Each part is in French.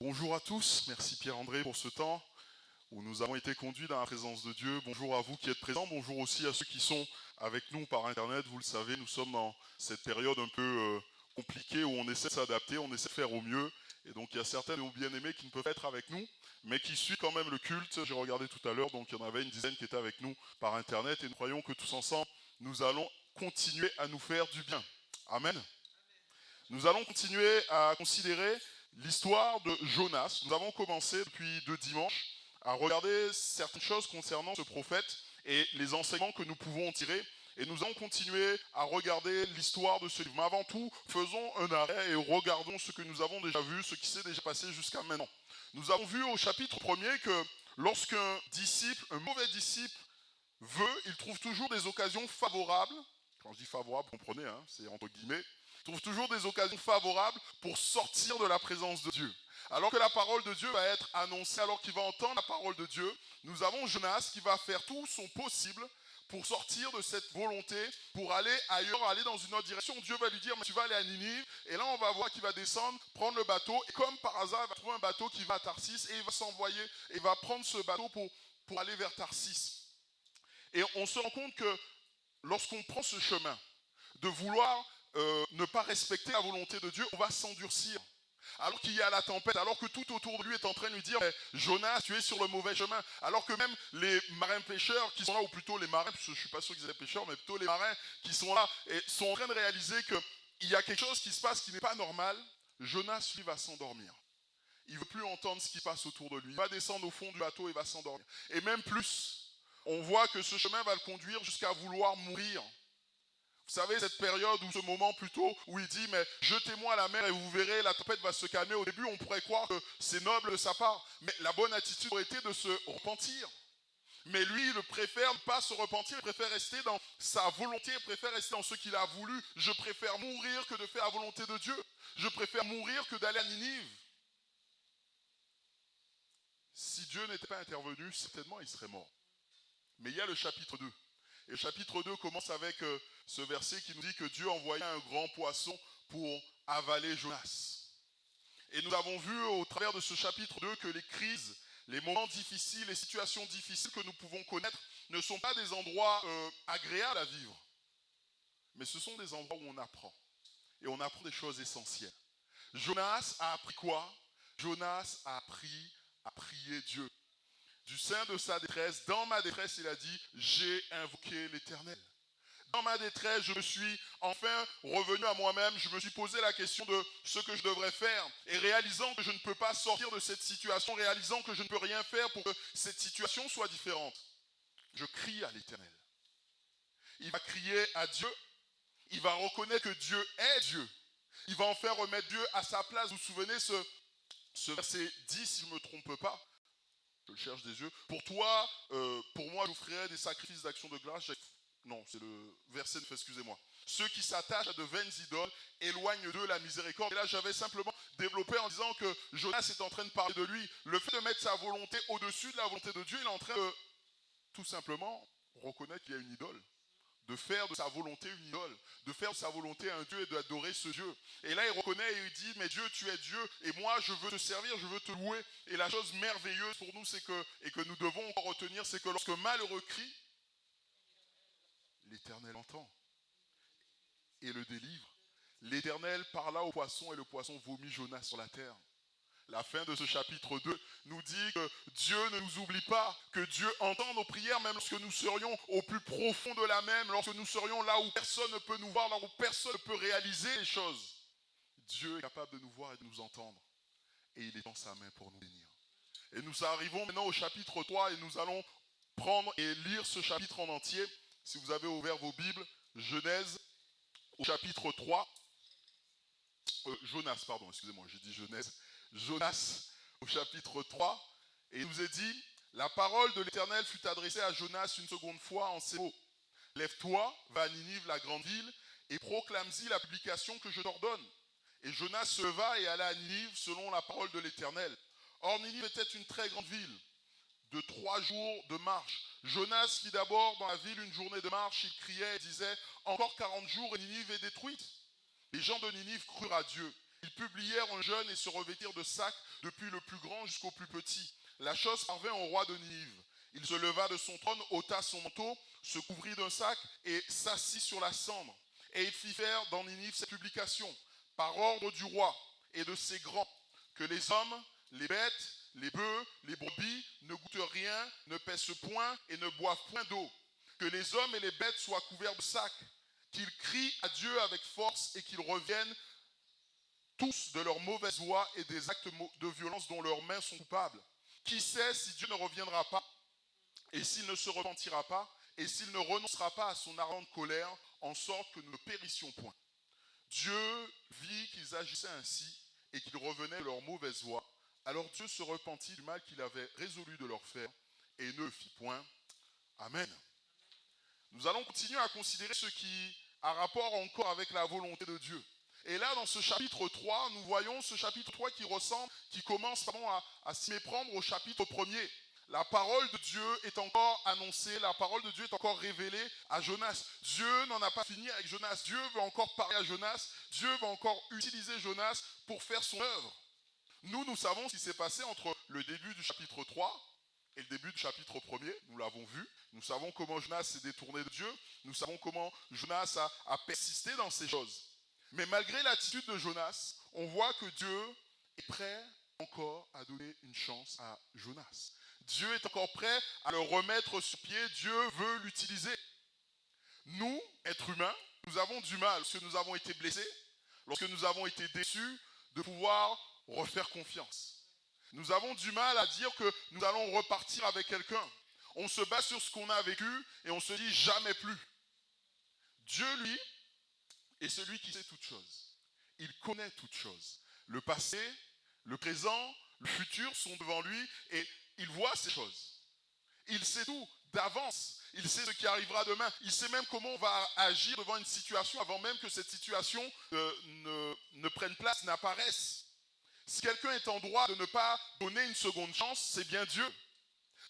Bonjour à tous, merci Pierre-André pour ce temps où nous avons été conduits dans la présence de Dieu. Bonjour à vous qui êtes présents, bonjour aussi à ceux qui sont avec nous par Internet. Vous le savez, nous sommes dans cette période un peu compliquée où on essaie de s'adapter, on essaie de faire au mieux. Et donc il y a certains de nos bien-aimés qui ne peuvent pas être avec nous, mais qui suivent quand même le culte. J'ai regardé tout à l'heure, donc il y en avait une dizaine qui étaient avec nous par Internet. Et nous croyons que tous ensemble, nous allons continuer à nous faire du bien. Amen. Nous allons continuer à considérer l'histoire de Jonas. Nous avons commencé depuis 2 dimanches à regarder certaines choses concernant ce prophète et les enseignements que nous pouvons tirer. Et nous allons continuer à regarder l'histoire de ce livre. Mais avant tout, faisons un arrêt et regardons ce que nous avons déjà vu, ce qui s'est déjà passé jusqu'à maintenant. Nous avons vu au chapitre 1er que lorsqu'un disciple, un mauvais disciple, il trouve toujours des occasions favorables. Quand je dis favorable, comprenez, c'est entre guillemets. Il trouve toujours des occasions favorables pour sortir de la présence de Dieu. Alors que la parole de Dieu va être annoncée, alors qu'il va entendre la parole de Dieu, nous avons Jonas qui va faire tout son possible pour sortir de cette volonté, pour aller ailleurs, aller dans une autre direction. Dieu va lui dire, mais tu vas aller à Ninive, et là on va voir qu'il va descendre, prendre le bateau, et comme par hasard, il va trouver un bateau qui va à Tarsis, et il va s'envoyer, et il va prendre ce bateau pour aller vers Tarsis. Et on se rend compte que lorsqu'on prend ce chemin de vouloir ne pas respecter la volonté de Dieu, on va s'endurcir. Alors qu'il y a la tempête, alors que tout autour de lui est en train de lui dire Jonas, tu es sur le mauvais chemin. Alors que même les marins pêcheurs qui sont là, ou plutôt les marins, parce que je ne suis pas sûr qu'ils étaient pêcheurs, mais plutôt les marins qui sont là, et sont en train de réaliser qu'il y a quelque chose qui se passe qui n'est pas normal. Jonas, lui, va s'endormir. Il ne veut plus entendre ce qui se passe autour de lui. Il va descendre au fond du bateau et va s'endormir. Et même plus, on voit que ce chemin va le conduire jusqu'à vouloir mourir. Vous savez, cette période ou ce moment plutôt où il dit, mais jetez-moi à la mer et vous verrez, la tempête va se calmer. Au début, on pourrait croire que c'est noble de sa part, mais la bonne attitude aurait été de se repentir. Mais lui, il préfère ne pas se repentir, il préfère rester dans sa volonté, il préfère rester dans ce qu'il a voulu. Je préfère mourir que de faire la volonté de Dieu. Je préfère mourir que d'aller à Ninive. Si Dieu n'était pas intervenu, certainement il serait mort. Mais il y a le chapitre 2. Et le chapitre 2 commence avec ce verset qui nous dit que Dieu envoya un grand poisson pour avaler Jonas. Et nous avons vu au travers de ce chapitre 2 que les crises, les moments difficiles, les situations difficiles que nous pouvons connaître ne sont pas des endroits agréables à vivre. Mais ce sont des endroits où on apprend. Et on apprend des choses essentielles. Jonas a appris quoi? Jonas a appris à prier Dieu. Du sein de sa détresse, dans ma détresse, il a dit, j'ai invoqué l'Éternel. Dans ma détresse, je me suis enfin revenu à moi-même, je me suis posé la question de ce que je devrais faire. Et réalisant que je ne peux pas sortir de cette situation, réalisant que je ne peux rien faire pour que cette situation soit différente, je crie à l'Éternel. Il va crier à Dieu, il va reconnaître que Dieu est Dieu. Il va enfin remettre Dieu à sa place. Vous vous souvenez ce verset 10, si je ne me trompe pas? Je le cherche des yeux. Pour toi, pour moi, j'offrirai des sacrifices d'action de grâce. Non, c'est le verset 9, excusez-moi. Ceux qui s'attachent à de vaines idoles éloignent d'eux la miséricorde. Et là, j'avais simplement développé en disant que Jonas est en train de parler de lui. Le fait de mettre sa volonté au-dessus de la volonté de Dieu, il est en train de tout simplement reconnaître qu'il y a une idole. De faire de sa volonté une idole, de faire de sa volonté un Dieu et d'adorer ce Dieu. Et là, il reconnaît et il dit, mais Dieu, tu es Dieu, et moi, je veux te servir, je veux te louer. Et la chose merveilleuse pour nous, c'est que, et que nous devons encore retenir, c'est que lorsque malheureux crie, l'Éternel entend et le délivre. L'Éternel parla au poisson et le poisson vomit Jonas sur la terre. La fin de ce chapitre 2 nous dit que Dieu ne nous oublie pas, que Dieu entend nos prières même lorsque nous serions au plus profond de la même, lorsque nous serions là où personne ne peut nous voir, là où personne ne peut réaliser les choses. Dieu est capable de nous voir et de nous entendre. Et il est dans sa main pour nous bénir. Et nous arrivons maintenant au chapitre 3 et nous allons prendre et lire ce chapitre en entier. Si vous avez ouvert vos Bibles, Genèse au chapitre 3. Jonas, pardon, excusez-moi, j'ai dit Genèse. Jonas au chapitre 3, et il nous est dit, la parole de l'Éternel fut adressée à Jonas une seconde fois en ces mots. Lève-toi, va à Ninive, la grande ville, et proclame-y la publication que je t'ordonne. Et Jonas se leva et alla à Ninive selon la parole de l'Éternel. Or Ninive était une très grande ville, de 3 jours de marche. Jonas fit d'abord dans la ville une journée de marche, il criait et disait, encore 40 jours et Ninive est détruite. Les gens de Ninive crurent à Dieu. Ils publièrent un jeûne et se revêtirent de sacs, depuis le plus grand jusqu'au plus petit. La chose parvint au roi de Ninive. Il se leva de son trône, ôta son manteau, se couvrit d'un sac et s'assit sur la cendre. Et il fit faire dans Ninive cette publication, par ordre du roi et de ses grands, que les hommes, les bêtes, les bœufs, les brebis ne goûtent rien, ne pèsent point et ne boivent point d'eau. Que les hommes et les bêtes soient couverts de sacs, qu'ils crient à Dieu avec force et qu'ils reviennent tous de leur mauvaise voie et des actes de violence dont leurs mains sont coupables. Qui sait si Dieu ne reviendra pas et s'il ne se repentira pas et s'il ne renoncera pas à son ardente colère en sorte que nous ne périssions point. Dieu vit qu'ils agissaient ainsi et qu'ils revenaient de leur mauvaise voie. Alors Dieu se repentit du mal qu'il avait résolu de leur faire et ne le fit point. Amen. Nous allons continuer à considérer ce qui a rapport encore avec la volonté de Dieu. Et là, dans ce chapitre 3, nous voyons ce chapitre 3 qui commence à s'y méprendre au chapitre 1er. La parole de Dieu est encore annoncée, la parole de Dieu est encore révélée à Jonas. Dieu n'en a pas fini avec Jonas. Dieu veut encore parler à Jonas. Dieu va encore utiliser Jonas pour faire son œuvre. Nous savons ce qui s'est passé entre le début du chapitre 3 et le début du chapitre 1er. Nous l'avons vu. Nous savons comment Jonas s'est détourné de Dieu. Nous savons comment Jonas a persisté dans ces choses. Mais malgré l'attitude de Jonas, on voit que Dieu est prêt encore à donner une chance à Jonas. Dieu est encore prêt à le remettre sur pied. Dieu veut l'utiliser. Nous, êtres humains, nous avons du mal, lorsque nous avons été blessés, lorsque nous avons été déçus, de pouvoir refaire confiance. Nous avons du mal à dire que nous allons repartir avec quelqu'un. On se base sur ce qu'on a vécu et on se dit jamais plus. Dieu, lui, est celui qui sait toutes choses. Il connaît toutes choses. Le passé, le présent, le futur sont devant lui et il voit ces choses. Il sait tout d'avance. Il sait ce qui arrivera demain. Il sait même comment on va agir devant une situation avant même que cette situation ne prenne place, n'apparaisse. Si quelqu'un est en droit de ne pas donner une seconde chance, c'est bien Dieu.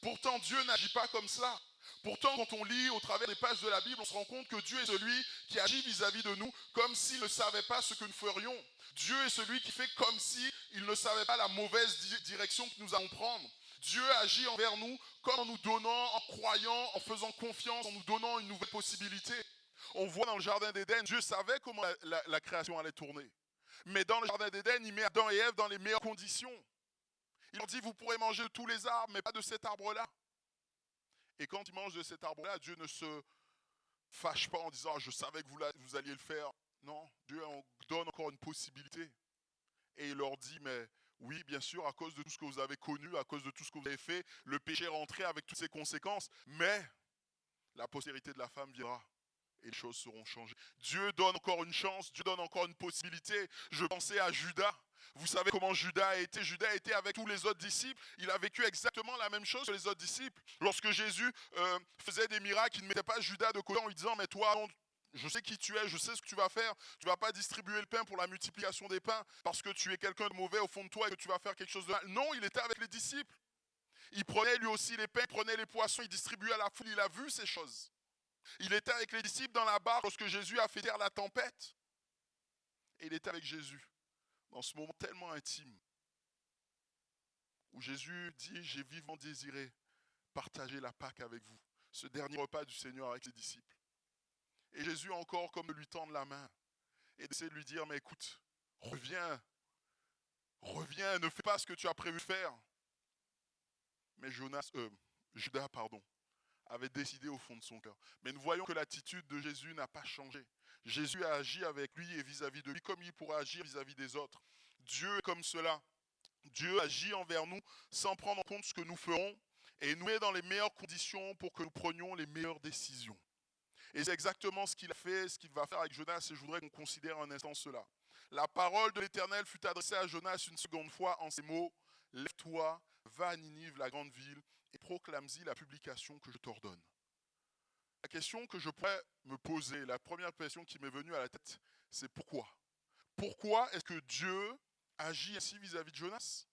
Pourtant, Dieu n'agit pas comme cela. Pourtant, quand on lit au travers des pages de la Bible, on se rend compte que Dieu est celui qui agit vis-à-vis de nous comme s'il ne savait pas ce que nous ferions. Dieu est celui qui fait comme s'il ne savait pas la mauvaise direction que nous allons prendre. Dieu agit envers nous comme en nous donnant, en croyant, en faisant confiance, en nous donnant une nouvelle possibilité. On voit dans le jardin d'Éden, Dieu savait comment la création allait tourner. Mais dans le jardin d'Éden, il met Adam et Ève dans les meilleures conditions. Il leur dit, vous pourrez manger de tous les arbres, mais pas de cet arbre-là. Et quand ils mangent de cet arbre-là, Dieu ne se fâche pas en disant, je savais que vous alliez le faire. Non, Dieu en donne encore une possibilité. Et il leur dit, mais oui, bien sûr, à cause de tout ce que vous avez connu, à cause de tout ce que vous avez fait, le péché est rentré avec toutes ses conséquences, mais la postérité de la femme viendra et les choses seront changées. Dieu donne encore une chance, Dieu donne encore une possibilité. Je pensais à Judas. Vous savez comment Judas a été? Judas a été avec tous les autres disciples. Il a vécu exactement la même chose que les autres disciples. Lorsque Jésus faisait des miracles, il ne mettait pas Judas de côté en lui disant, mais toi, je sais qui tu es, je sais ce que tu vas faire. Tu ne vas pas distribuer le pain pour la multiplication des pains parce que tu es quelqu'un de mauvais au fond de toi et que tu vas faire quelque chose de mal. Non, il était avec les disciples. Il prenait lui aussi les pains, il prenait les poissons, il distribuait à la foule. Il a vu ces choses. Il était avec les disciples dans la barque lorsque Jésus a fait taire la tempête. Et il était avec Jésus dans ce moment tellement intime où Jésus dit, j'ai vivement désiré partager la Pâque avec vous. Ce dernier repas du Seigneur avec ses disciples. Et Jésus encore comme de lui tendre la main et d'essayer de lui dire, mais écoute, reviens, ne fais pas ce que tu as prévu de faire. Mais Judas, avait décidé au fond de son cœur. Mais nous voyons que l'attitude de Jésus n'a pas changé. Jésus a agi avec lui et vis-à-vis de lui comme il pourra agir vis-à-vis des autres. Dieu est comme cela. Dieu agit envers nous sans prendre en compte ce que nous ferons et nous met dans les meilleures conditions pour que nous prenions les meilleures décisions. Et c'est exactement ce qu'il a fait, ce qu'il va faire avec Jonas, et je voudrais qu'on considère un instant cela. La parole de l'Éternel fut adressée à Jonas une seconde fois en ces mots, « Lève-toi, va à Ninive, la grande ville, et proclame-y la publication que je t'ordonne. » La question que je pourrais me poser, la première question qui m'est venue à la tête, c'est pourquoi? Pourquoi est-ce que Dieu agit ainsi vis-à-vis de Jonas?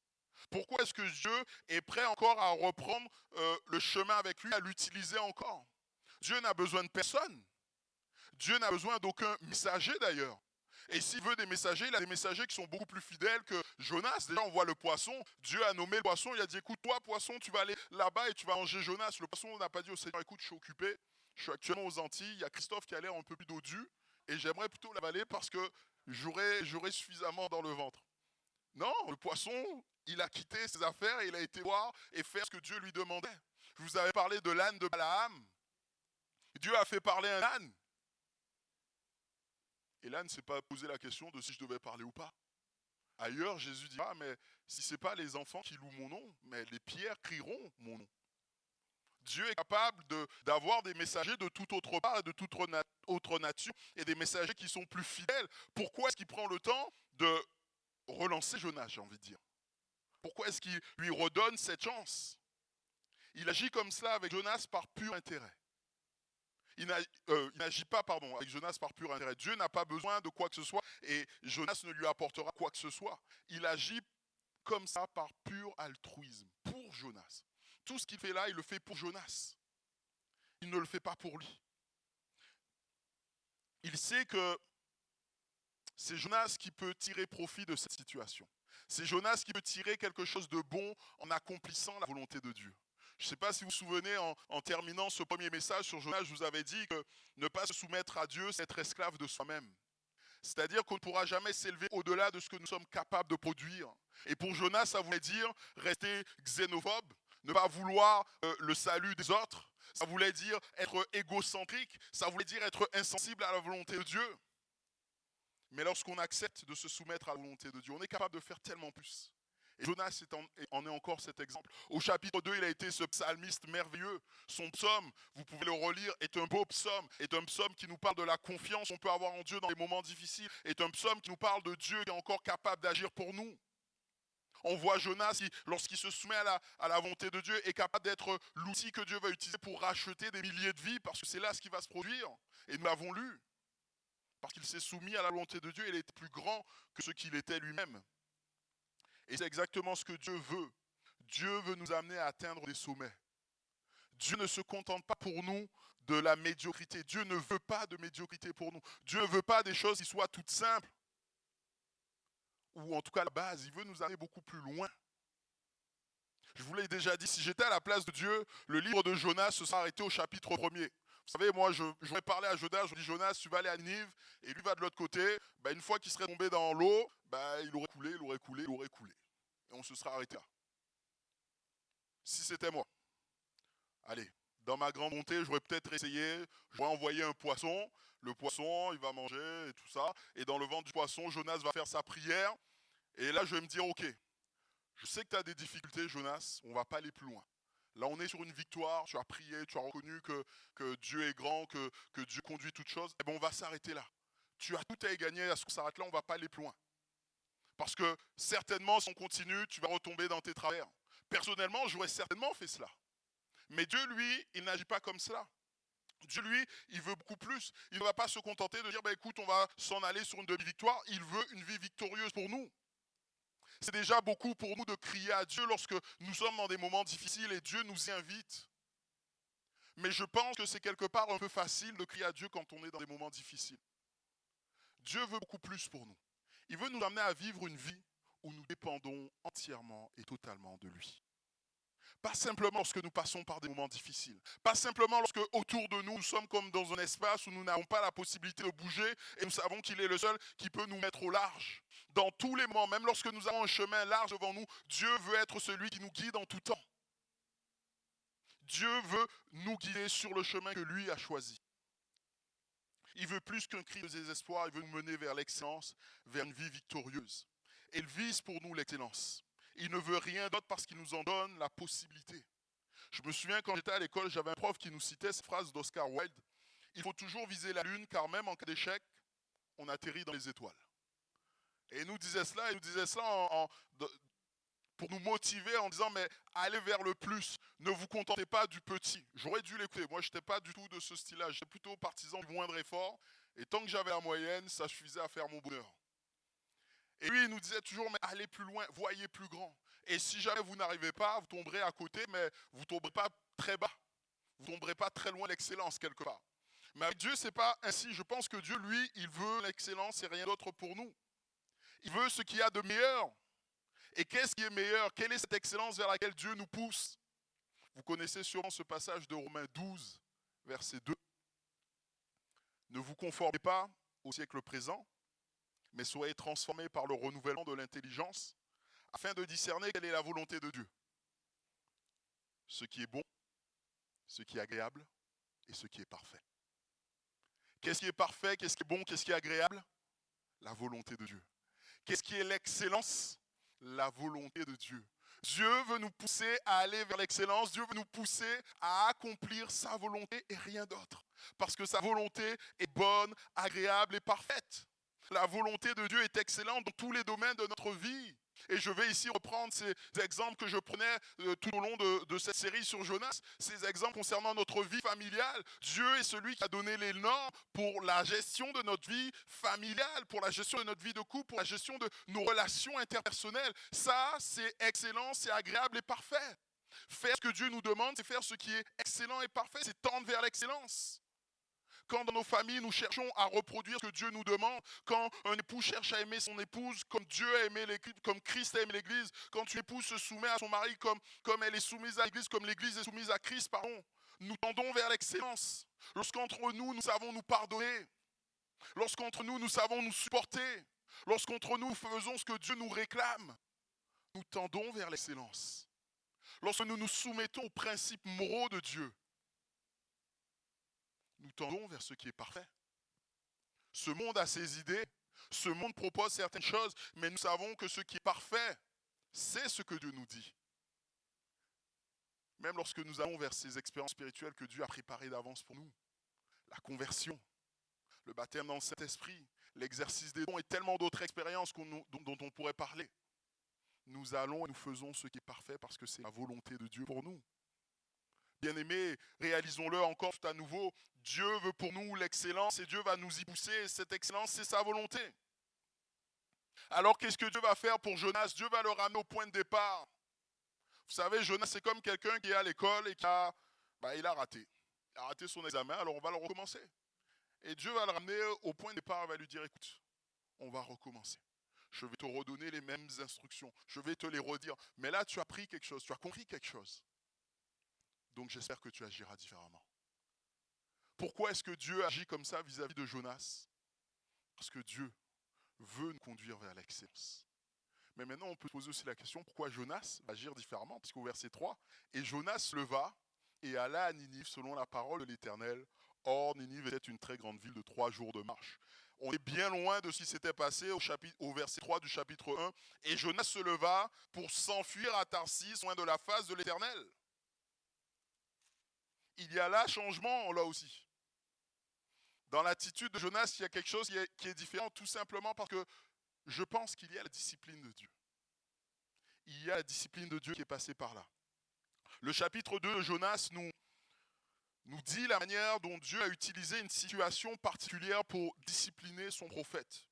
Pourquoi est-ce que Dieu est prêt encore à reprendre le chemin avec lui, à l'utiliser encore? Dieu n'a besoin de personne. Dieu n'a besoin d'aucun messager d'ailleurs. Et s'il veut des messagers, il a des messagers qui sont beaucoup plus fidèles que Jonas. Déjà, on voit le poisson. Dieu a nommé le poisson. Il a dit, écoute, toi, poisson, tu vas aller là-bas et tu vas manger Jonas. Le poisson n'a pas dit au Seigneur, écoute, je suis occupé. Je suis actuellement aux Antilles. Il y a Christophe qui a l'air un peu plus dodu. Et j'aimerais plutôt l'avaler parce que j'aurai suffisamment dans le ventre. Non, le poisson, il a quitté ses affaires et il a été voir et faire ce que Dieu lui demandait. Je vous avais parlé de l'âne de Balaam. Dieu a fait parler un âne. Et l'âne ne s'est pas posé la question de si je devais parler ou pas. Ailleurs, Jésus dit, ah, mais si ce n'est pas les enfants qui louent mon nom, mais les pierres crieront mon nom. Dieu est capable d'avoir des messagers de toute autre part et de toute autre nature et des messagers qui sont plus fidèles. Pourquoi est-ce qu'il prend le temps de relancer Jonas, j'ai envie de dire? Pourquoi est-ce qu'il lui redonne cette chance? Il agit comme cela avec Jonas par pur intérêt. Il n'agit pas, avec Jonas par pur intérêt. Dieu n'a pas besoin de quoi que ce soit et Jonas ne lui apportera quoi que ce soit. Il agit comme ça par pur altruisme, pour Jonas. Tout ce qu'il fait là, il le fait pour Jonas. Il ne le fait pas pour lui. Il sait que c'est Jonas qui peut tirer profit de cette situation. C'est Jonas qui peut tirer quelque chose de bon en accomplissant la volonté de Dieu. Je ne sais pas si vous vous souvenez, en terminant ce premier message sur Jonas, je vous avais dit que ne pas se soumettre à Dieu, c'est être esclave de soi-même. C'est-à-dire qu'on ne pourra jamais s'élever au-delà de ce que nous sommes capables de produire. Et pour Jonas, ça voulait dire rester xénophobe, ne pas vouloir le salut des autres. Ça voulait dire être égocentrique, ça voulait dire être insensible à la volonté de Dieu. Mais lorsqu'on accepte de se soumettre à la volonté de Dieu, on est capable de faire tellement plus. Et Jonas en est encore cet exemple. Au chapitre 2, il a été ce psalmiste merveilleux. Son psaume, vous pouvez le relire, est un beau psaume. Est un psaume qui nous parle de la confiance qu'on peut avoir en Dieu dans les moments difficiles. Est un psaume qui nous parle de Dieu qui est encore capable d'agir pour nous. On voit Jonas qui, lorsqu'il se soumet à la volonté de Dieu, est capable d'être l'outil que Dieu va utiliser pour racheter des milliers de vies, parce que c'est là ce qui va se produire. Et nous l'avons lu. Parce qu'il s'est soumis à la volonté de Dieu, il est plus grand que ce qu'il était lui-même. Et c'est exactement ce que Dieu veut. Dieu veut nous amener à atteindre des sommets. Dieu ne se contente pas pour nous de la médiocrité. Dieu ne veut pas de médiocrité pour nous. Dieu ne veut pas des choses qui soient toutes simples. Ou en tout cas la base, il veut nous aller beaucoup plus loin. Je vous l'ai déjà dit, si j'étais à la place de Dieu, le livre de Jonas se serait arrêté au chapitre 1er. Vous savez, moi, j'aurais parlé à Jonas, je dis Jonas, tu vas aller à Ninive, et lui va de l'autre côté. Une fois qu'il serait tombé dans l'eau, il aurait coulé, il aurait coulé, il aurait coulé. Et on se serait arrêté là. Si c'était moi, allez, dans ma grande bonté, j'aurais peut-être essayé, j'aurais envoyé un poisson, le poisson, il va manger et tout ça, et dans le ventre du poisson, Jonas va faire sa prière, et là, je vais me dire, ok, je sais que tu as des difficultés, Jonas, on ne va pas aller plus loin. Là, on est sur une victoire, tu as prié, tu as reconnu que Dieu est grand, que Dieu conduit toutes choses. On va s'arrêter là. Tu as tout à y gagner, à ce qu'on s'arrête là, on ne va pas aller plus loin. Parce que certainement, si on continue, tu vas retomber dans tes travers. Personnellement, j'aurais certainement fait cela. Mais Dieu, lui, il n'agit pas comme cela. Dieu, lui, il veut beaucoup plus. Il ne va pas se contenter de dire, écoute, on va s'en aller sur une demi-victoire. Il veut une vie victorieuse pour nous. C'est déjà beaucoup pour nous de crier à Dieu lorsque nous sommes dans des moments difficiles et Dieu nous y invite. Mais je pense que c'est quelque part un peu facile de crier à Dieu quand on est dans des moments difficiles. Dieu veut beaucoup plus pour nous. Il veut nous amener à vivre une vie où nous dépendons entièrement et totalement de lui. Pas simplement lorsque nous passons par des moments difficiles. Pas simplement lorsque autour de nous, nous sommes comme dans un espace où nous n'avons pas la possibilité de bouger et nous savons qu'il est le seul qui peut nous mettre au large. Dans tous les moments, même lorsque nous avons un chemin large devant nous, Dieu veut être celui qui nous guide en tout temps. Dieu veut nous guider sur le chemin que lui a choisi. Il veut plus qu'un cri de désespoir, il veut nous mener vers l'excellence, vers une vie victorieuse. Et il vise pour nous l'excellence. Il ne veut rien d'autre parce qu'il nous en donne la possibilité. Je me souviens quand j'étais à l'école, j'avais un prof qui nous citait cette phrase d'Oscar Wilde. Il faut toujours viser la lune car même en cas d'échec, on atterrit dans les étoiles. Et il nous disait cela, pour nous motiver en disant mais allez vers le plus, ne vous contentez pas du petit. J'aurais dû l'écouter, moi je n'étais pas du tout de ce style-là, j'étais plutôt partisan du moindre effort. Et tant que j'avais la moyenne, ça suffisait à faire mon bonheur. Et lui, il nous disait toujours, mais allez plus loin, voyez plus grand. Et si jamais vous n'arrivez pas, vous tomberez à côté, mais vous ne tomberez pas très bas. Vous ne tomberez pas très loin de l'excellence quelque part. Mais avec Dieu, c'est pas ainsi. Je pense que Dieu, lui, il veut l'excellence et rien d'autre pour nous. Il veut ce qu'il y a de meilleur. Et qu'est-ce qui est meilleur? Quelle est cette excellence vers laquelle Dieu nous pousse? Vous connaissez sûrement ce passage de Romains 12, verset 2. Ne vous conformez pas au siècle présent, mais soyez transformés par le renouvellement de l'intelligence, afin de discerner quelle est la volonté de Dieu. Ce qui est bon, ce qui est agréable et ce qui est parfait. Qu'est-ce qui est parfait? Qu'est-ce qui est bon? Qu'est-ce qui est agréable? La volonté de Dieu. Qu'est-ce qui est l'excellence? La volonté de Dieu. Dieu veut nous pousser à aller vers l'excellence. Dieu veut nous pousser à accomplir sa volonté et rien d'autre. Parce que sa volonté est bonne, agréable et parfaite. La volonté de Dieu est excellente dans tous les domaines de notre vie. Et je vais ici reprendre ces exemples que je prenais tout au long de cette série sur Jonas, ces exemples concernant notre vie familiale. Dieu est celui qui a donné les normes pour la gestion de notre vie familiale, pour la gestion de notre vie de couple, pour la gestion de nos relations interpersonnelles. Ça, c'est excellent, c'est agréable et parfait. Faire ce que Dieu nous demande, c'est faire ce qui est excellent et parfait, c'est tendre vers l'excellence. Quand dans nos familles, nous cherchons à reproduire ce que Dieu nous demande, quand un époux cherche à aimer son épouse comme Dieu a aimé l'Église, comme Christ a aimé l'Église, quand une épouse se soumet à son mari comme elle est soumise à l'Église, comme l'Église est soumise à Christ, pardon, nous tendons vers l'excellence. Lorsqu'entre nous, nous savons nous pardonner, lorsqu'entre nous, nous savons nous supporter, lorsqu'entre nous, nous faisons ce que Dieu nous réclame, nous tendons vers l'excellence. Lorsque nous nous soumettons aux principes moraux de Dieu, nous tendons vers ce qui est parfait. Ce monde a ses idées, ce monde propose certaines choses, mais nous savons que ce qui est parfait, c'est ce que Dieu nous dit. Même lorsque nous allons vers ces expériences spirituelles que Dieu a préparées d'avance pour nous, la conversion, le baptême dans le Saint-Esprit, l'exercice des dons et tellement d'autres expériences dont on pourrait parler. Nous allons et nous faisons ce qui est parfait parce que c'est la volonté de Dieu pour nous. Bien-aimés, réalisons-le encore tout à nouveau, Dieu veut pour nous l'excellence et Dieu va nous y pousser. Et cette excellence, c'est sa volonté. Alors qu'est-ce que Dieu va faire pour Jonas? Dieu va le ramener au point de départ. Vous savez, Jonas, c'est comme quelqu'un qui est à l'école et il a raté. Il a raté son examen, alors on va le recommencer. Et Dieu va le ramener au point de départ, il va lui dire, écoute, on va recommencer. Je vais te redonner les mêmes instructions. Je vais te les redire. Mais là, tu as appris quelque chose, tu as compris quelque chose. Donc j'espère que tu agiras différemment. Pourquoi est-ce que Dieu agit comme ça vis-à-vis de Jonas? Parce que Dieu veut nous conduire vers l'excellence. Mais maintenant, on peut poser aussi la question, pourquoi Jonas va agir différemment? Parce qu'au verset 3, « Et Jonas se leva et alla à Ninive selon la parole de l'Éternel. Or, Ninive était une très grande ville de 3 jours de marche. » On est bien loin de ce qui s'était passé au verset 3 du chapitre 1. « Et Jonas se leva pour s'enfuir à Tarsis, loin de la face de l'Éternel. » Il y a là changement, là aussi. Dans l'attitude de Jonas, il y a quelque chose qui est différent, tout simplement parce que je pense qu'il y a la discipline de Dieu. Il y a la discipline de Dieu qui est passée par là. Le chapitre 2 de Jonas nous dit la manière dont Dieu a utilisé une situation particulière pour discipliner son prophète.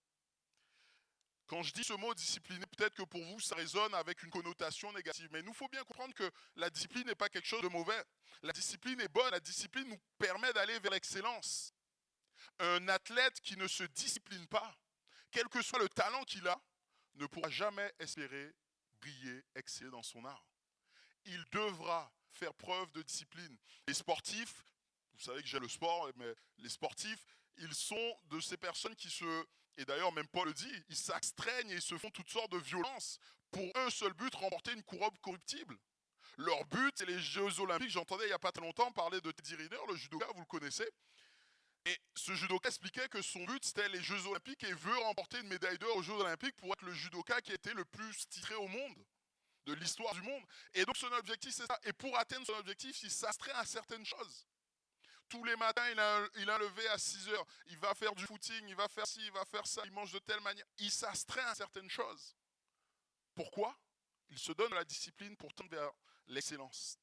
Quand je dis ce mot discipliner, peut-être que pour vous, ça résonne avec une connotation négative. Mais nous, il faut bien comprendre que la discipline n'est pas quelque chose de mauvais. La discipline est bonne, la discipline nous permet d'aller vers l'excellence. Un athlète qui ne se discipline pas, quel que soit le talent qu'il a, ne pourra jamais espérer briller, exceller dans son art. Il devra faire preuve de discipline. Les sportifs, vous savez que j'ai le sport, mais les sportifs, ils sont de ces personnes qui et d'ailleurs même Paul le dit, ils s'astreignent et ils se font toutes sortes de violences pour un seul but, remporter une couronne corruptible. Leur but, c'est les Jeux Olympiques. J'entendais il n'y a pas très longtemps parler de Teddy Riner, le judoka, vous le connaissez. Et ce judoka expliquait que son but, c'était les Jeux Olympiques et veut remporter une médaille d'or aux Jeux Olympiques pour être le judoka qui a été le plus titré au monde, de l'histoire du monde. Et donc son objectif, c'est ça. Et pour atteindre son objectif, il s'astreint à certaines choses. Tous les matins, il a levé à 6 heures. Il va faire du footing, il va faire ci, il va faire ça, il mange de telle manière. Il s'astreint à certaines choses. Pourquoi? Il se donne la discipline pour tendre vers l'excellence.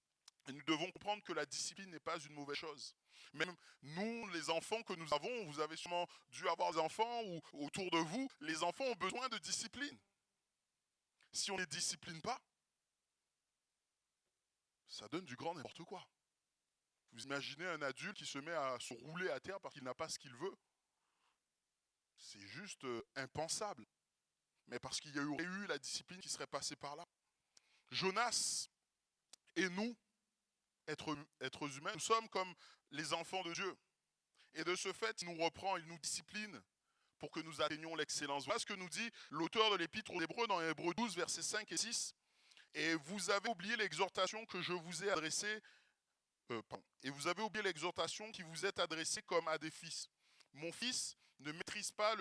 Et nous devons comprendre que la discipline n'est pas une mauvaise chose. Même nous, les enfants que nous avons, vous avez sûrement dû avoir des enfants ou autour de vous, les enfants ont besoin de discipline. Si on ne les discipline pas, ça donne du grand n'importe quoi. Vous imaginez un adulte qui se met à se rouler à terre parce qu'il n'a pas ce qu'il veut? C'est juste impensable. Mais parce qu'il y aurait eu la discipline qui serait passée par là. Jonas et nous, êtres humains, nous sommes comme les enfants de Dieu. Et de ce fait, il nous reprend, il nous discipline pour que nous atteignions l'excellence. Voilà ce que nous dit l'auteur de l'Épître aux Hébreux dans Hébreux 12, versets 5 et 6. Et vous avez oublié l'exhortation que je vous ai adressée, et vous avez oublié l'exhortation qui vous est adressée comme à des fils. Mon fils, ne méprise pas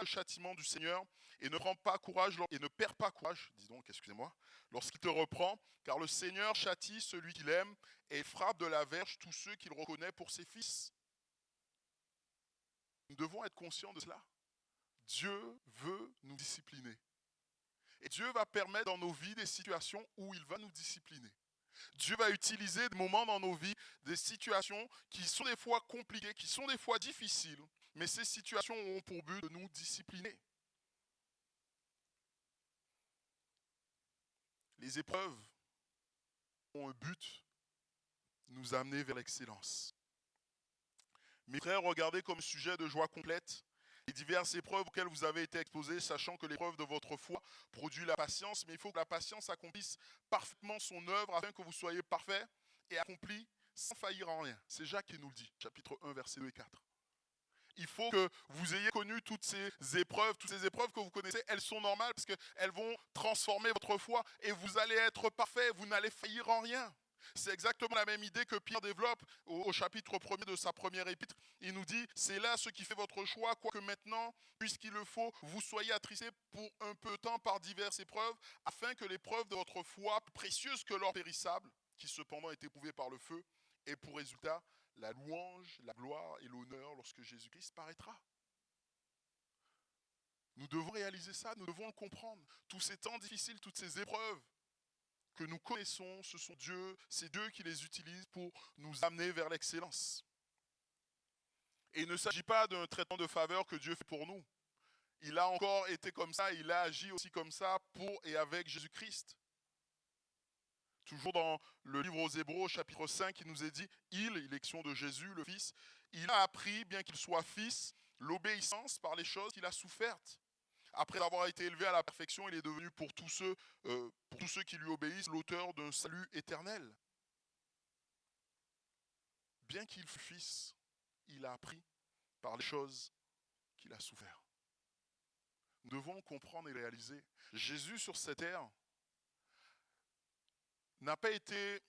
le châtiment du Seigneur et ne perd pas courage, dis donc, excusez-moi, lorsqu'il te reprend, car le Seigneur châtie celui qu'il aime et frappe de la verge tous ceux qu'il reconnaît pour ses fils. Nous devons être conscients de cela. Dieu veut nous discipliner. Et Dieu va permettre dans nos vies des situations où il va nous discipliner. Dieu va utiliser des moments dans nos vies, des situations qui sont des fois compliquées, qui sont des fois difficiles, mais ces situations ont pour but de nous discipliner. Les épreuves ont un but, nous amener vers l'excellence. Mes frères, regardez comme sujet de joie complète les diverses épreuves auxquelles vous avez été exposés, sachant que l'épreuve de votre foi produit la patience, mais il faut que la patience accomplisse parfaitement son œuvre afin que vous soyez parfaits et accomplis sans faillir en rien. C'est Jacques qui nous le dit, chapitre 1, versets 2 et 4. Il faut que vous ayez connu toutes ces épreuves que vous connaissez, elles sont normales parce qu'elles vont transformer votre foi et vous allez être parfait, vous n'allez faillir en rien. C'est exactement la même idée que Pierre développe au chapitre 1er de sa première épître. Il nous dit, c'est là ce qui fait votre choix, quoique maintenant, puisqu'il le faut, vous soyez attristés pour un peu de temps par diverses épreuves, afin que l'épreuve de votre foi, précieuse que l'or périssable, qui cependant est éprouvé par le feu, ait pour résultat la louange, la gloire et l'honneur lorsque Jésus-Christ paraîtra. Nous devons réaliser ça, nous devons le comprendre. Tous ces temps difficiles, toutes ces épreuves que nous connaissons, c'est Dieu qui les utilise pour nous amener vers l'excellence. Et il ne s'agit pas d'un traitement de faveur que Dieu fait pour nous. Il a encore été comme ça, il a agi aussi comme ça pour et avec Jésus-Christ. Toujours dans le livre aux Hébreux, chapitre 5, il nous est dit, élection de Jésus, le Fils, il a appris, bien qu'il soit fils, l'obéissance par les choses qu'il a souffertes. Après avoir été élevé à la perfection, il est devenu pour tous ceux qui lui obéissent l'auteur d'un salut éternel. Bien qu'il fût fils, il a appris par les choses qu'il a souffert. Nous devons comprendre et réaliser. Jésus sur cette terre n'a pas été,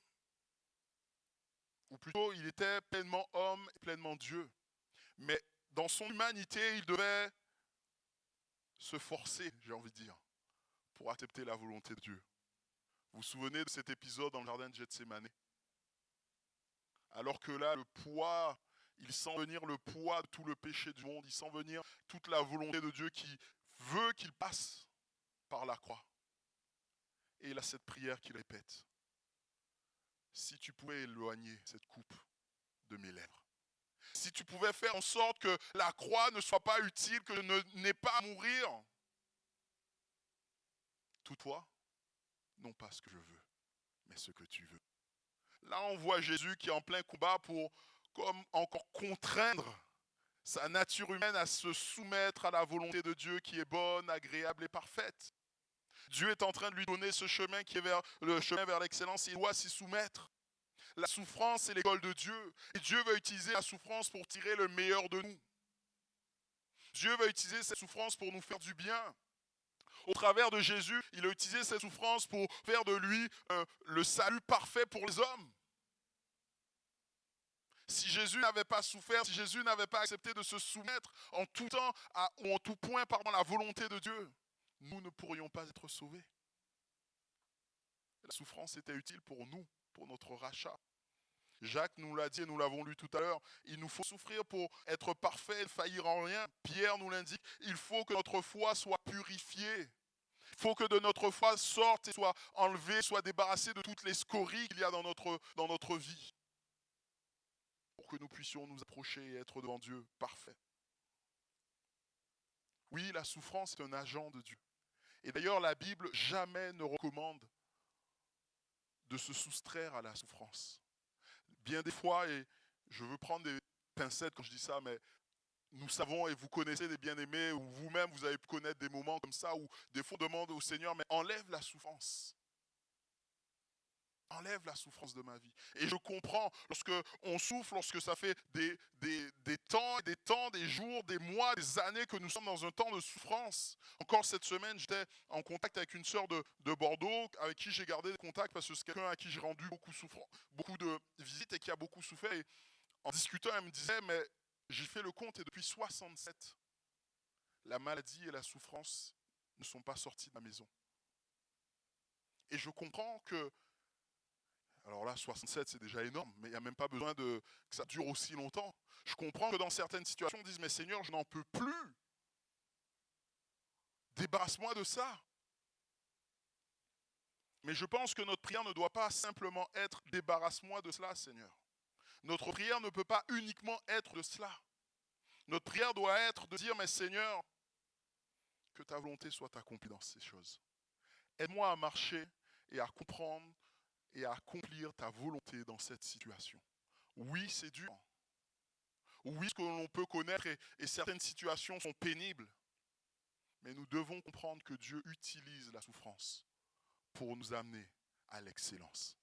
ou plutôt il était pleinement homme et pleinement Dieu. Mais dans son humanité, il devait se forcer, j'ai envie de dire, pour accepter la volonté de Dieu. Vous vous souvenez de cet épisode dans le jardin de Gethsémanée? Alors que là, il sent venir le poids de tout le péché du monde, il sent venir toute la volonté de Dieu qui veut qu'il passe par la croix. Et il a cette prière qu'il répète. Si tu pouvais éloigner cette coupe de mes lèvres. Si tu pouvais faire en sorte que la croix ne soit pas utile, que je n'ai pas à mourir. Toutefois, non pas ce que je veux, mais ce que tu veux. Là, on voit Jésus qui est en plein combat pour comme encore contraindre sa nature humaine à se soumettre à la volonté de Dieu qui est bonne, agréable et parfaite. Dieu est en train de lui donner ce chemin qui est le chemin vers l'excellence, il doit s'y soumettre. La souffrance est l'école de Dieu et Dieu va utiliser la souffrance pour tirer le meilleur de nous. Dieu va utiliser cette souffrance pour nous faire du bien. Au travers de Jésus, il a utilisé cette souffrance pour faire de lui le salut parfait pour les hommes. Si Jésus n'avait pas souffert, si Jésus n'avait pas accepté de se soumettre en tout temps ou en tout point à la volonté de Dieu, nous ne pourrions pas être sauvés. La souffrance était utile pour nous, pour notre rachat. Jacques nous l'a dit et nous l'avons lu tout à l'heure, il nous faut souffrir pour être parfait et faillir en rien. Pierre nous l'indique, il faut que notre foi soit purifiée. Il faut que de notre foi sorte et soit enlevée, soit débarrassée de toutes les scories qu'il y a dans notre vie. Pour que nous puissions nous approcher et être devant Dieu parfait. Oui, la souffrance est un agent de Dieu. Et d'ailleurs, la Bible jamais ne recommande de se soustraire à la souffrance. bien des fois, et je veux prendre des pincettes quand je dis ça, mais nous savons et vous connaissez des bien-aimés, ou vous-même vous avez pu connaître des moments comme ça où des fois on demande au Seigneur, mais enlève la souffrance. Enlève la souffrance de ma vie. Et je comprends, lorsque on souffre, lorsque ça fait des temps, des temps, des jours, des mois, des années que nous sommes dans un temps de souffrance. Encore cette semaine, j'étais en contact avec une sœur de Bordeaux, avec qui j'ai gardé des contacts, parce que c'est quelqu'un à qui j'ai rendu beaucoup de visites et qui a beaucoup souffert. Et en discutant, elle me disait, mais j'ai fait le compte et depuis 67, la maladie et la souffrance ne sont pas sorties de ma maison. Et je comprends que, alors là, 67, c'est déjà énorme, mais il n'y a même pas besoin que ça dure aussi longtemps. Je comprends que dans certaines situations, on dise, mais Seigneur, je n'en peux plus. Débarrasse-moi de ça. Mais je pense que notre prière ne doit pas simplement être, débarrasse-moi de cela, Seigneur. Notre prière ne peut pas uniquement être de cela. Notre prière doit être de dire, mais Seigneur, que ta volonté soit accomplie dans ces choses. Aide-moi à marcher et à comprendre et à accomplir ta volonté dans cette situation. Oui, c'est dur. Oui, ce que l'on peut connaître et certaines situations sont pénibles. Mais nous devons comprendre que Dieu utilise la souffrance pour nous amener à l'excellence.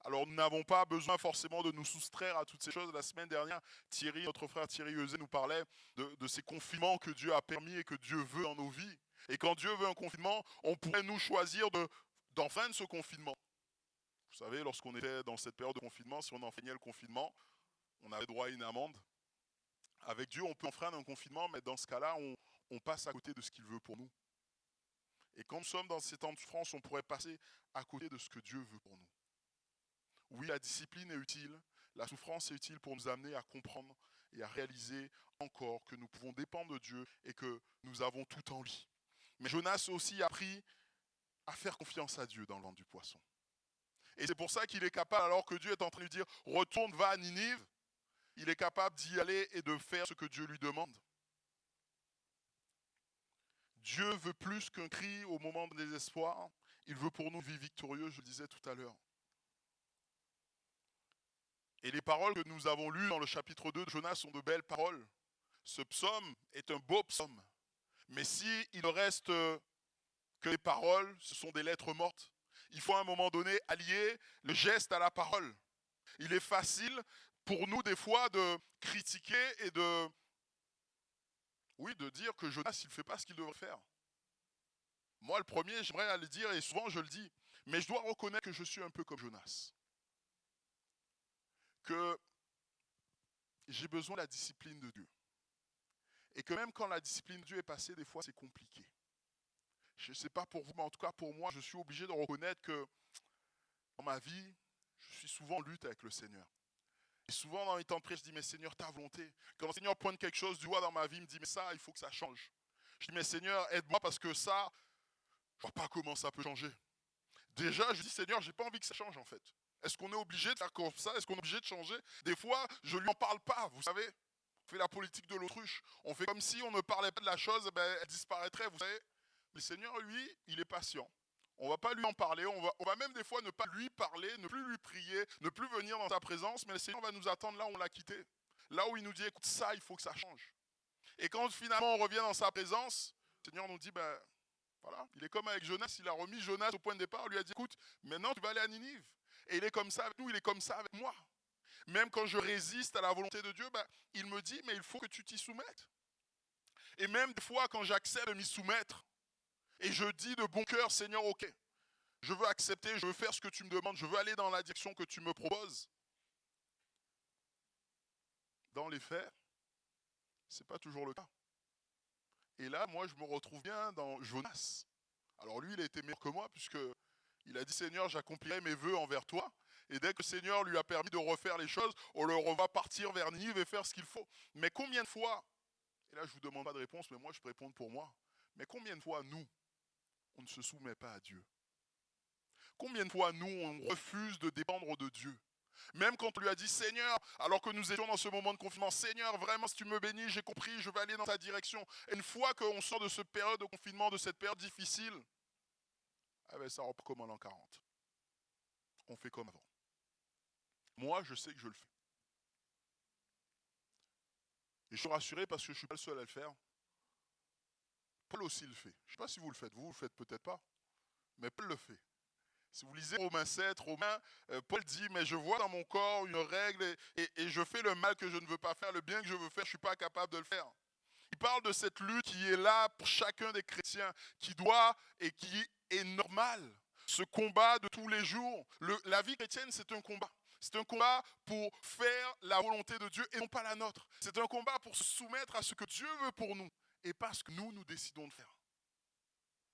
Alors nous n'avons pas besoin forcément de nous soustraire à toutes ces choses. La semaine dernière, Thierry, notre frère Thierry Euzé nous parlait de ces confinements que Dieu a permis et que Dieu veut dans nos vies. Et quand Dieu veut un confinement, on pourrait nous choisir d'enfreindre ce confinement. Vous savez, lorsqu'on était dans cette période de confinement, si on enfreignait le confinement, on avait droit à une amende. Avec Dieu, on peut enfreindre un confinement, mais dans ce cas-là, on passe à côté de ce qu'il veut pour nous. Et quand nous sommes dans ces temps de souffrance, on pourrait passer à côté de ce que Dieu veut pour nous. Oui, la discipline est utile, la souffrance est utile pour nous amener à comprendre et à réaliser encore que nous pouvons dépendre de Dieu et que nous avons tout en lui. Mais Jonas a aussi appris à faire confiance à Dieu dans le ventre du poisson. Et c'est pour ça qu'il est capable, alors que Dieu est en train de lui dire « Retourne, va à Ninive », il est capable d'y aller et de faire ce que Dieu lui demande. Dieu veut plus qu'un cri au moment de désespoir. Il veut pour nous vivre victorieux, je le disais tout à l'heure. Et les paroles que nous avons lues dans le chapitre 2 de Jonas sont de belles paroles. Ce psaume est un beau psaume. Mais s'il ne reste que les paroles, ce sont des lettres mortes. Il faut à un moment donné allier le geste à la parole. Il est facile pour nous des fois de critiquer et de dire que Jonas, il ne fait pas ce qu'il devrait faire. Moi, le premier, j'aimerais le dire, et souvent je le dis, mais je dois reconnaître que je suis un peu comme Jonas. Que j'ai besoin de la discipline de Dieu. Et que même quand la discipline de Dieu est passée, des fois c'est compliqué. Je ne sais pas pour vous, mais en tout cas pour moi, je suis obligé de reconnaître que dans ma vie, je suis souvent en lutte avec le Seigneur. Et souvent dans les temps de prière, je dis, mais Seigneur, ta volonté. Quand le Seigneur pointe quelque chose du doigt dans ma vie, il me dit, mais ça, il faut que ça change. Je dis, mais Seigneur, aide-moi parce que ça, je ne vois pas comment ça peut changer. Déjà, je dis, Seigneur, j'ai pas envie que ça change en fait. Est-ce qu'on est obligé de faire comme ça? Est-ce qu'on est obligé de changer? Des fois, je ne lui en parle pas, vous savez. On fait la politique de l'autruche. On fait comme si on ne parlait pas de la chose, ben, elle disparaîtrait, vous savez. Le Seigneur, lui, il est patient. On ne va pas lui en parler, on va même des fois ne pas lui parler, ne plus lui prier, ne plus venir dans sa présence, mais le Seigneur va nous attendre là où on l'a quitté. Là où il nous dit, écoute, ça, il faut que ça change. Et quand finalement on revient dans sa présence, le Seigneur nous dit, ben voilà, il est comme avec Jonas, il a remis Jonas au point de départ, il lui a dit, écoute, maintenant tu vas aller à Ninive. Et il est comme ça avec nous, il est comme ça avec moi. Même quand je résiste à la volonté de Dieu, ben, il me dit, mais il faut que tu t'y soumettes. Et même des fois, quand j'accepte de m'y soumettre, et je dis de bon cœur, Seigneur, ok, je veux accepter, je veux faire ce que tu me demandes, je veux aller dans la direction que tu me proposes. Dans les faits, ce n'est pas toujours le cas. Et là, moi, je me retrouve bien dans Jonas. Alors lui, il a été meilleur que moi, puisqu'il a dit, Seigneur, j'accomplirai mes vœux envers toi. Et dès que le Seigneur lui a permis de refaire les choses, on le revoit partir vers Ninive et faire ce qu'il faut. Mais combien de fois, et là je ne vous demande pas de réponse, mais moi je peux répondre pour moi, mais combien de fois, nous, on ne se soumet pas à Dieu? Combien de fois, nous, on refuse de dépendre de Dieu? Même quand on lui a dit, Seigneur, alors que nous étions dans ce moment de confinement, Seigneur, vraiment, si tu me bénis, j'ai compris, je vais aller dans ta direction. Et une fois qu'on sort de cette période de confinement, de cette période difficile, eh bien, ça reprend comme en l'an 40. On fait comme avant. Moi, je sais que je le fais. Et je suis rassuré parce que je ne suis pas le seul à le faire. Paul aussi le fait. Je ne sais pas si vous le faites. Vous le faites peut-être pas. Mais Paul le fait. Si vous lisez Romains 7, Paul dit, mais je vois dans mon corps une règle et je fais le mal que je ne veux pas faire, le bien que je veux faire, je ne suis pas capable de le faire. Il parle de cette lutte qui est là pour chacun des chrétiens, qui doit et qui est normal. Ce combat de tous les jours. La vie chrétienne, c'est un combat. C'est un combat pour faire la volonté de Dieu et non pas la nôtre. C'est un combat pour se soumettre à ce que Dieu veut pour nous et pas ce que nous décidons de faire.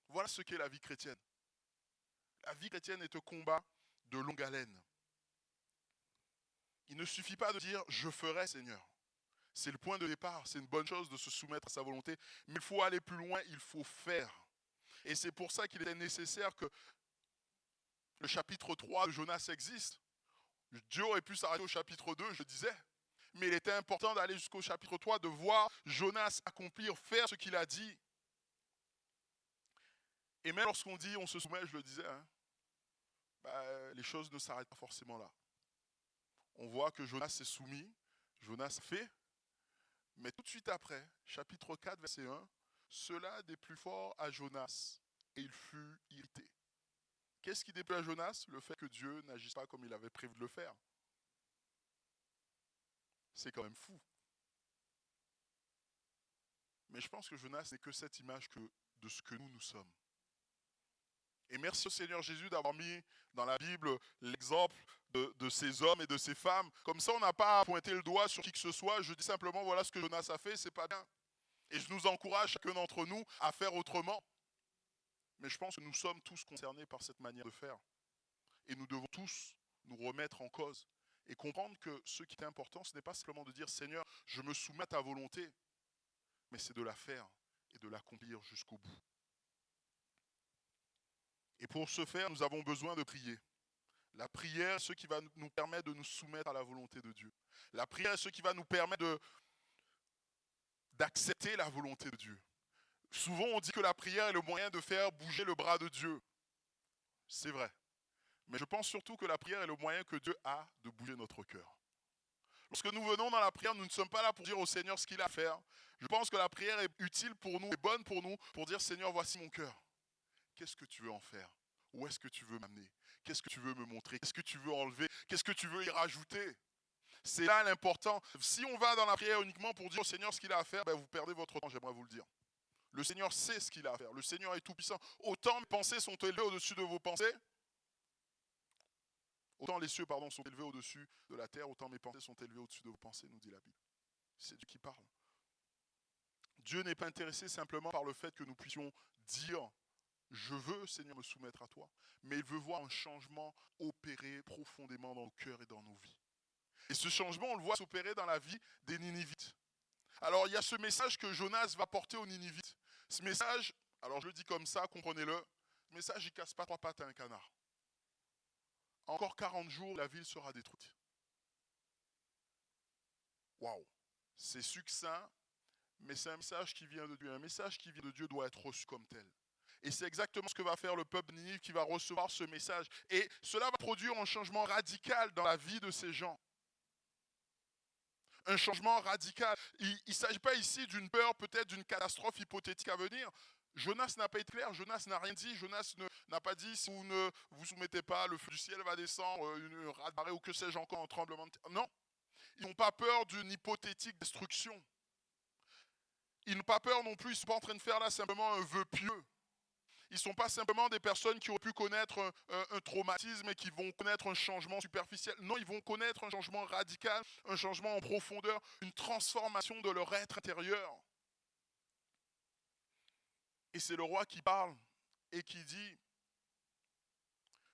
Voilà ce qu'est la vie chrétienne. La vie chrétienne est un combat de longue haleine. Il ne suffit pas de dire « je ferai Seigneur ». C'est le point de départ, c'est une bonne chose de se soumettre à sa volonté, mais il faut aller plus loin, il faut faire. Et c'est pour ça qu'il était nécessaire que le chapitre 3 de Jonas existe. Dieu aurait pu s'arrêter au chapitre 2, je disais, mais il était important d'aller jusqu'au chapitre 3, de voir Jonas accomplir, faire ce qu'il a dit. Et même lorsqu'on dit on se soumet, je le disais, les choses ne s'arrêtent pas forcément là. On voit que Jonas s'est soumis, Jonas fait, mais tout de suite après, chapitre 4, verset 1, cela déplut fort à Jonas, et il fut irrité. Qu'est-ce qui déplut à Jonas? Le fait que Dieu n'agisse pas comme il avait prévu de le faire. C'est quand même fou. Mais je pense que Jonas n'est que cette image de ce que nous sommes. Et merci au Seigneur Jésus d'avoir mis dans la Bible l'exemple de ces hommes et de ces femmes. Comme ça, on n'a pas à pointer le doigt sur qui que ce soit. Je dis simplement, voilà ce que Jonas a fait, c'est pas bien. Et je nous encourage, chacun d'entre nous, à faire autrement. Mais je pense que nous sommes tous concernés par cette manière de faire. Et nous devons tous nous remettre en cause. Et comprendre que ce qui est important, ce n'est pas simplement de dire, Seigneur, je me soumets à ta volonté. Mais c'est de la faire et de l'accomplir jusqu'au bout. Et pour ce faire, nous avons besoin de prier. La prière est ce qui va nous permettre de nous soumettre à la volonté de Dieu. La prière est ce qui va nous permettre d'accepter la volonté de Dieu. Souvent, on dit que la prière est le moyen de faire bouger le bras de Dieu. C'est vrai. Mais je pense surtout que la prière est le moyen que Dieu a de bouger notre cœur. Lorsque nous venons dans la prière, nous ne sommes pas là pour dire au Seigneur ce qu'il a à faire. Je pense que la prière est utile pour nous, est bonne pour nous, pour dire Seigneur, voici mon cœur. Qu'est-ce que tu veux en faire? Où est-ce que tu veux m'amener? Qu'est-ce que tu veux me montrer? Qu'est-ce que tu veux enlever? Qu'est-ce que tu veux y rajouter? C'est là l'important. Si on va dans la prière uniquement pour dire au Seigneur ce qu'il a à faire, vous perdez votre temps, j'aimerais vous le dire. Le Seigneur sait ce qu'il a à faire. Le Seigneur est tout puissant. Autant mes pensées sont élevées au-dessus de vos pensées, autant les cieux sont élevés au-dessus de la terre, autant mes pensées sont élevées au-dessus de vos pensées, nous dit la Bible. C'est Dieu qui parle. Dieu n'est pas intéressé simplement par le fait que nous puissions dire « Je veux, Seigneur, me soumettre à toi », mais il veut voir un changement opérer profondément dans nos cœurs et dans nos vies. Et ce changement, on le voit s'opérer dans la vie des Ninivites. Alors, il y a ce message que Jonas va porter aux Ninivites. Ce message, alors je le dis comme ça, comprenez-le, ce message, il ne casse pas trois pattes à un canard. Encore 40 jours, la ville sera détruite. Waouh! C'est succinct, mais c'est un message qui vient de Dieu. Un message qui vient de Dieu doit être reçu comme tel. Et c'est exactement ce que va faire le peuple de Ninive qui va recevoir ce message. Et cela va produire un changement radical dans la vie de ces gens. Un changement radical. Il ne s'agit pas ici d'une peur, peut-être d'une catastrophe hypothétique à venir. Jonas n'a pas été clair, Jonas n'a rien dit, Jonas n'a pas dit si vous ne vous soumettez pas, le feu du ciel va descendre, une raz-de-marée ou que sais-je encore, un tremblement de terre. Non, ils n'ont pas peur d'une hypothétique destruction. Ils n'ont pas peur non plus, ils ne sont pas en train de faire là simplement un vœu pieux. Ils ne sont pas simplement des personnes qui auraient pu connaître un traumatisme et qui vont connaître un changement superficiel. Non, ils vont connaître un changement radical, un changement en profondeur, une transformation de leur être intérieur. Et c'est le roi qui parle et qui dit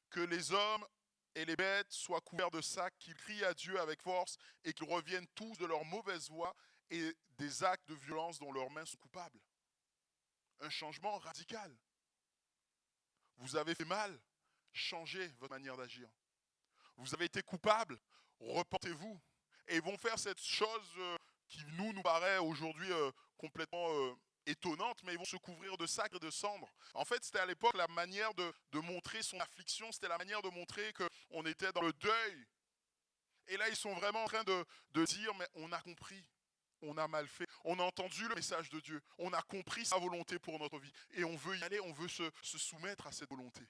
que les hommes et les bêtes soient couverts de sacs, qu'ils crient à Dieu avec force et qu'ils reviennent tous de leur mauvaise voie et des actes de violence dont leurs mains sont coupables. Un changement radical. Vous avez fait mal, changez votre manière d'agir. Vous avez été coupable, repentez-vous. Et ils vont faire cette chose qui nous paraît aujourd'hui complètement étonnante, mais ils vont se couvrir de sacs et de cendres. En fait, c'était à l'époque la manière de montrer son affliction, c'était la manière de montrer qu'on était dans le deuil. Et là, ils sont vraiment en train de dire, mais on a compris, on a mal fait, on a entendu le message de Dieu, on a compris sa volonté pour notre vie, et on veut y aller, on veut se soumettre à cette volonté.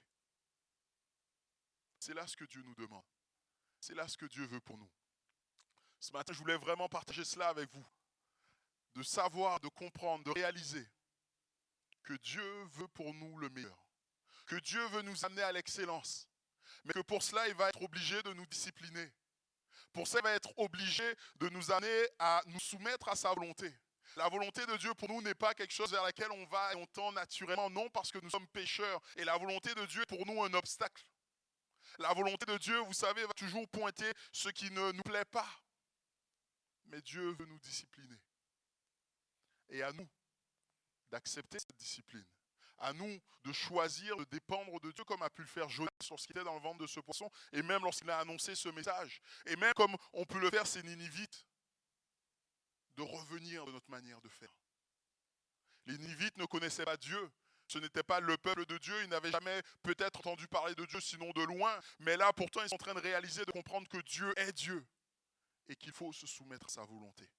C'est là ce que Dieu nous demande. C'est là ce que Dieu veut pour nous. Ce matin, je voulais vraiment partager cela avec vous. De savoir, de comprendre, de réaliser que Dieu veut pour nous le meilleur. Que Dieu veut nous amener à l'excellence. Mais que pour cela, il va être obligé de nous discipliner. Pour ça, il va être obligé de nous amener à nous soumettre à sa volonté. La volonté de Dieu pour nous n'est pas quelque chose vers laquelle on va et on tend naturellement. Non, parce que nous sommes pécheurs. Et la volonté de Dieu est pour nous un obstacle. La volonté de Dieu, vous savez, va toujours pointer ce qui ne nous plaît pas. Mais Dieu veut nous discipliner. Et à nous d'accepter cette discipline. À nous de choisir de dépendre de Dieu comme a pu le faire Jonas lorsqu'il était dans le ventre de ce poisson et même lorsqu'il a annoncé ce message. Et même comme on peut le faire ces Ninivites, de revenir de notre manière de faire. Les Ninivites ne connaissaient pas Dieu. Ce n'était pas le peuple de Dieu. Ils n'avaient jamais peut-être entendu parler de Dieu sinon de loin. Mais là, pourtant, ils sont en train de réaliser, de comprendre que Dieu est Dieu et qu'il faut se soumettre à sa volonté.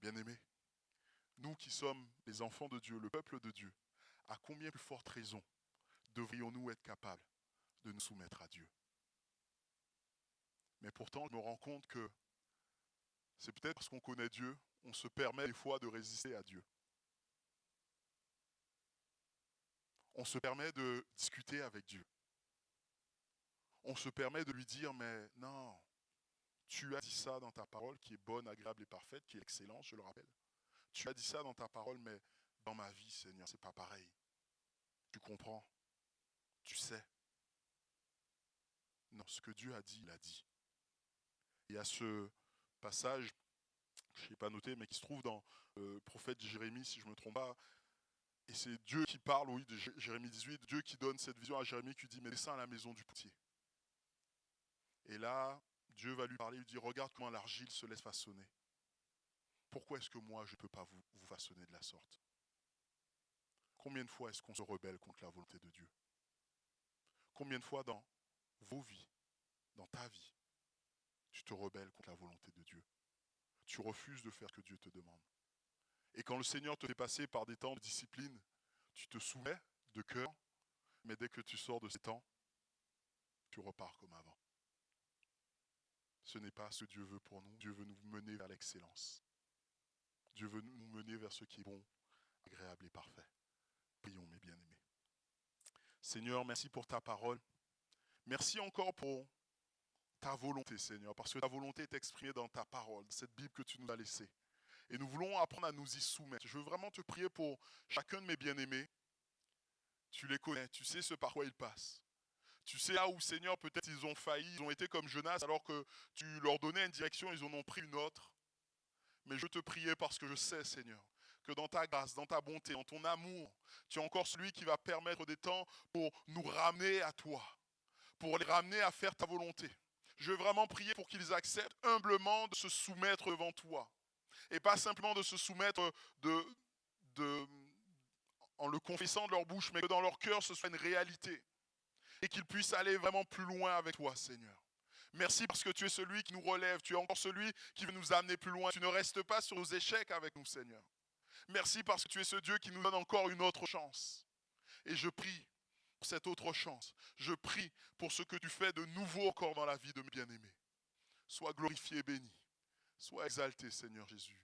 Bien-aimés, nous qui sommes les enfants de Dieu, le peuple de Dieu, à combien plus forte raison devrions-nous être capables de nous soumettre à Dieu? Mais pourtant, je me rends compte que c'est peut-être parce qu'on connaît Dieu, on se permet des fois de résister à Dieu. On se permet de discuter avec Dieu. On se permet de lui dire, mais non, tu as dit ça dans ta parole qui est bonne, agréable et parfaite, qui est excellente, je le rappelle. Tu as dit ça dans ta parole, mais dans ma vie, Seigneur, c'est pas pareil. Tu comprends, tu sais. Non, ce que Dieu a dit, il a dit. Il y a ce passage, je n'ai pas noté, mais qui se trouve dans le prophète Jérémie, si je ne me trompe pas. Et c'est Dieu qui parle, oui, de Jérémie 18, Dieu qui donne cette vision à Jérémie qui dit, mais descends à la maison du potier. Et là, Dieu va lui parler, il lui dit, regarde comment l'argile se laisse façonner. Pourquoi est-ce que moi, je ne peux pas vous façonner de la sorte? Combien de fois est-ce qu'on se rebelle contre la volonté de Dieu? Combien de fois dans vos vies, dans ta vie, tu te rebelles contre la volonté de Dieu? Tu refuses de faire ce que Dieu te demande. Et quand le Seigneur te fait passer par des temps de discipline, tu te soumets de cœur, mais dès que tu sors de ces temps, tu repars comme avant. Ce n'est pas ce que Dieu veut pour nous. Dieu veut nous mener vers l'excellence. Dieu veut nous mener vers ce qui est bon, agréable et parfait. Prions, mes bien-aimés. Seigneur, merci pour ta parole. Merci encore pour ta volonté, Seigneur, parce que ta volonté est exprimée dans ta parole, cette Bible que tu nous as laissée. Et nous voulons apprendre à nous y soumettre. Je veux vraiment te prier pour chacun de mes bien-aimés. Tu les connais, tu sais ce par quoi ils passent. Tu sais là où, Seigneur, peut-être ils ont failli, ils ont été comme Jonas, alors que tu leur donnais une direction, ils en ont pris une autre. Mais je te priais parce que je sais, Seigneur, que dans ta grâce, dans ta bonté, dans ton amour, tu es encore celui qui va permettre des temps pour nous ramener à toi, pour les ramener à faire ta volonté. Je veux vraiment prier pour qu'ils acceptent humblement de se soumettre devant toi. Et pas simplement de se soumettre en le confessant de leur bouche, mais que dans leur cœur ce soit une réalité. Et qu'ils puissent aller vraiment plus loin avec toi, Seigneur. Merci parce que tu es celui qui nous relève, tu es encore celui qui veut nous amener plus loin. Tu ne restes pas sur nos échecs avec nous, Seigneur. Merci parce que tu es ce Dieu qui nous donne encore une autre chance. Et je prie pour cette autre chance. Je prie pour ce que tu fais de nouveau encore dans la vie de mes bien-aimés. Sois glorifié et béni. Sois exalté, Seigneur Jésus.